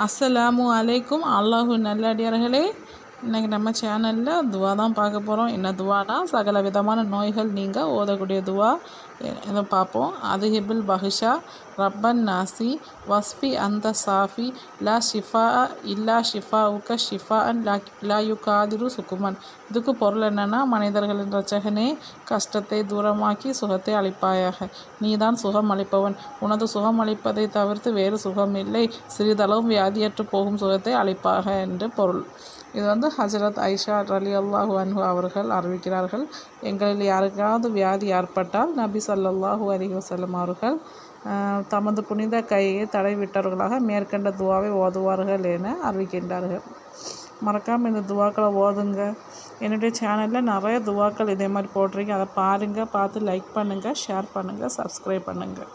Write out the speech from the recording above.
அஸ்ஸலாமு அலைக்கும். அல்லாஹு நல்லடியார்களே, இன்றைக்கி நம்ம சேனலில் துவா தான் பார்க்க போகிறோம். என்ன துவானா, சகல விதமான நோய்கள் நீங்கள் ஓதக்கூடிய துவா இதை பார்ப்போம். அதுஹிபுல் பஹிஷா ரப்பன் நாசி வஸ்ஃபி அந்த சாஃபி லா ஷிஃபா இல்லா ஷிஃபா உக்க ஷிஃபா அன் லா யுகாதிரு சுக்குமன். இதுக்கு பொருள் என்னென்னா, மனிதர்களின் இரட்சகனே, கஷ்டத்தை தூரமாக்கி சுகத்தை அளிப்பாயாக. நீதான் சுகம் அளிப்பவன். உனது சுகம் அளிப்பதை தவிர்த்து வேறு சுகம் இல்லை. சிறிதளவும் வியாதியற்று போகும் சுகத்தை அளிப்பாக என்று பொருள். இது ஹஜ்ரத் ஐஷா ரலியல்லாஹு அன்ஹு அவர்கள் அறிவிக்கிறார்கள். எங்களில் யாருக்காவது வியாதி ஏற்பட்டால் நபி ஸல்லல்லாஹு அலைஹி வஸல்லம் அவர்கள் தமது புனித கையை தடவிட்டவர்களாக மேற்கண்ட துவாவை ஓதுவார்கள் என அறிவிக்கின்றார்கள். மறக்காமல் இந்த துவாக்களை ஓதுங்க. என்னுடைய சேனலில் நிறைய துவாக்கள் இதே மாதிரி போட்டிருக்கீங்க. அதை பாருங்கள், பார்த்து லைக் பண்ணுங்கள், ஷேர் பண்ணுங்கள், சப்ஸ்கிரைப் பண்ணுங்கள்.